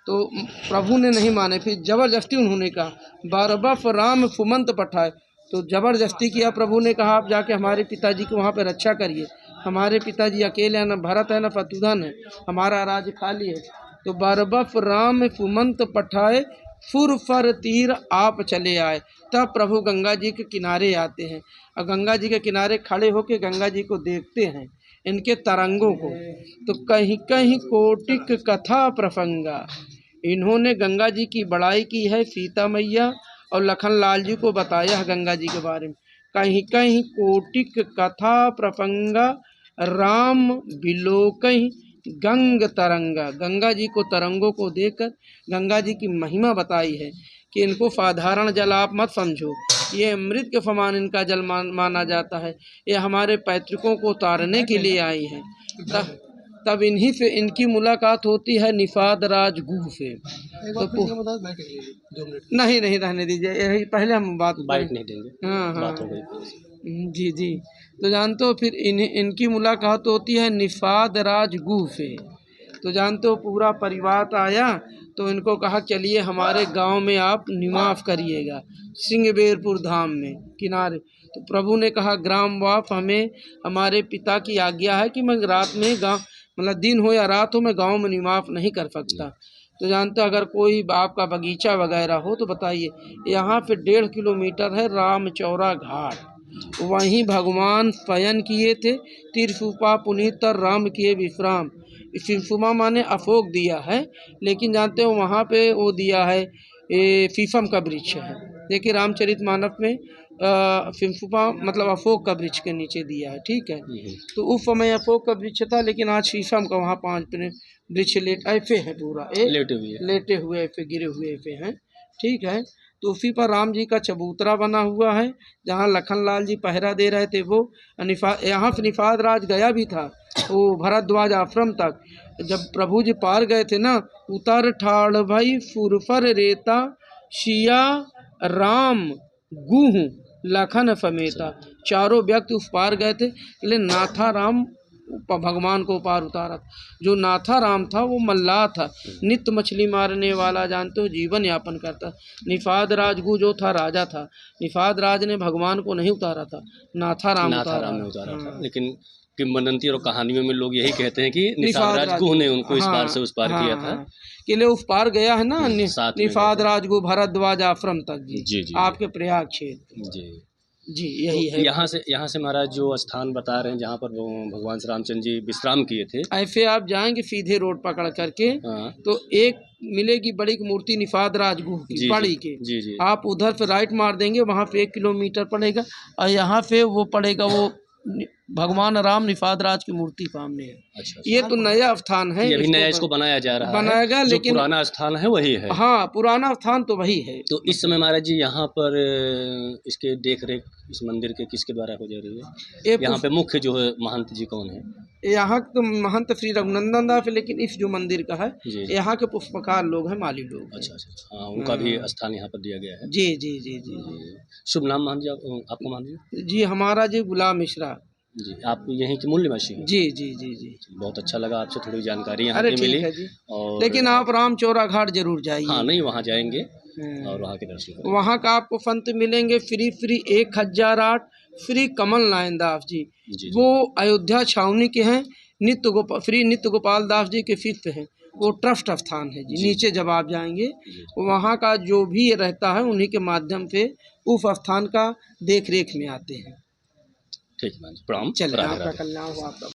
तो प्रभु ने नहीं माने, फिर ज़बरदस्ती उन्होंने कहा बरबफ राम फुमंत पठाए, तो ज़बरदस्ती किया। प्रभु ने कहा आप जाके हमारे पिताजी को वहाँ पे रक्षा करिए, हमारे पिताजी अकेले हैं, न भरत है न शत्रुघ्न है, हमारा राज्य खाली है। तो बरबफ राम फुमंत पठाए, फुर फर तीर आप चले आए। तब प्रभु गंगा जी के किनारे आते हैं और गंगा जी के किनारे खड़े होकर गंगा जी को देखते हैं, इनके तरंगों को। तो कहीं कहीं कोटिक कथा प्रसंगा, इन्होंने गंगा जी की बड़ाई की है, सीता मैया और लखन लाल जी को बताया है गंगा जी के बारे में। कहीं कहीं कोटिक कथा प्रसंगा, राम बिलोकहीं गंग तरंगा, गंगा जी को तरंगों को देखकर गंगा जी की महिमा बताई है कि इनको साधारण जल आप मत समझो, ये अमृत के समान इनका जल माना जाता है, ये हमारे पैतृकों को उतारने के लिए आई है। तब इन्हीं से इनकी मुलाकात होती है निषाद राज गुह से। तो नहीं नहीं रहने दीजिए, यही पहले हम बात नहीं देंगे। हाँ हाँ बात हो गई। जी जी। तो जानते हो फिर इनकी मुलाकात होती है निषाद राज गुह से। तो जानते हो पूरा परिवार आया, तो इनको कहा चलिए हमारे गांव में आप निवास करिएगा, सिंहबेरपुर धाम में किनारे। तो प्रभु ने कहा ग्राम वाप हमें हमारे पिता की आज्ञा है कि मैं रात में गाँव, मतलब दिन हो या रात हो, मैं गांव में निवास नहीं कर सकता। तो जानते हो अगर कोई आपका बगीचा वगैरह हो तो बताइए। यहाँ पे 1.5 किलोमीटर है रामचौरा घाट, वहीं भगवान शयन किए थे। तिरसुपा पुनीत राम किए विश्राम, तिरसुमा माने अशोक दिया है, लेकिन जानते हो वहाँ पे वो दिया है ये शीशम का वृक्ष है। देखिए रामचरितमानस में तिरसुपा मतलब अशोक का वृक्ष के नीचे दिया है, ठीक है। तो उस समय अशोक का वृक्ष था, लेकिन आज शीशम का वहाँ 5 वृक्ष ऐसे है, पूरा लेटे हुए ऐसे गिरे हुए ऐसे हैं, ठीक है। तो उसी पर राम जी का चबूतरा बना हुआ है, जहाँ लखन लाल जी पहरा दे रहे थे। वो यहाँ से निषाद राज गया भी था, वो भरद्वाज आश्रम तक। जब प्रभु जी पार गए थे ना, उतर ठाड़ भाई फुरफर रेता, शिया राम गुह लखन समेता, चारों व्यक्ति उस पार गए थे, लेकिन नाथा राम भगवान को पार उतारा था। जो नाथा राम था वो मल्लाह था, नित्य मछली मारने वाला, जानते हो जीवन यापन करता। निषाद राजगु जो था राजा था, निषाद राज ने भगवान को नहीं उतारा था, नाथा राम ने उतारा था। लेकिन किंवदंती और कहानियों में लोग यही कहते हैं कि निषाद राजगु ने उनको इस पार से उस पार किया था, कि ले उस पार गया है ना निषाद राजगु भरद्वाज आश्रम तक जी, आपके प्रयाग क्षेत्र जी, यही है। यहाँ से महाराज जो स्थान बता रहे हैं जहाँ पर भगवान श्री रामचंद्र जी विश्राम किए थे, ऐसे आप जाएंगे सीधे रोड पकड़ करके, तो एक मिलेगी बड़ी मूर्ति निषाद राजगुह की, बड़ी के। आप उधर से राइट मार देंगे, वहाँ पे 1 किलोमीटर पड़ेगा, और यहाँ पे वो पड़ेगा, वो भगवान राम निषाद राज की मूर्ति सामने है। अच्छा, ये तो नया स्थान है, ये नया इसको बनाया जा रहा बनाएगा, है, लेकिन पुराना स्थान है वही है। हाँ, पुराना स्थान तो वही है। तो इस समय महाराज जी यहाँ पर इसके देख रेख इस मंदिर के किसके द्वारा हो जा रही है? यहाँ पे मुख्य जो है महंत जी कौन है? यहाँ तो महंत श्री रघुनंदन दास, लेकिन इस जो मंदिर का है यहाँ के पुष्पकार लोग हैं, माली लोग। अच्छा, हाँ, उनका भी स्थान यहाँ पर दिया गया है। जी जी जी जी। शुभ नाम महंत जी आपको? महंत जी हमारा जी गुलाम मिश्रा जी। आप यहीं के मूल निवासी हैं? जी जी जी जी। बहुत अच्छा लगा आपसे थोड़ी जानकारी यहाँ की मिली। और लेकिन आप रामचौरा घाट जरूर जाइए। हाँ, नहीं वहाँ जाएंगे और वहाँ के दर्शन करेंगे। वहाँ का आपको संत मिलेंगे फ्री 1008 श्री कमल नारायण दास जी, वो अयोध्या छावनी के हैं, नित्य गोपाल दास जी के शिष्य हैं। वो ट्रस्ट स्थान है जी, नीचे जब आप जाएंगे वहाँ का जो भी रहता है उन्हीं के माध्यम से उस स्थान का देख रेख में आते हैं। ठीक है, प्रणाम। चलिए, आपका कल्याण हो। आपका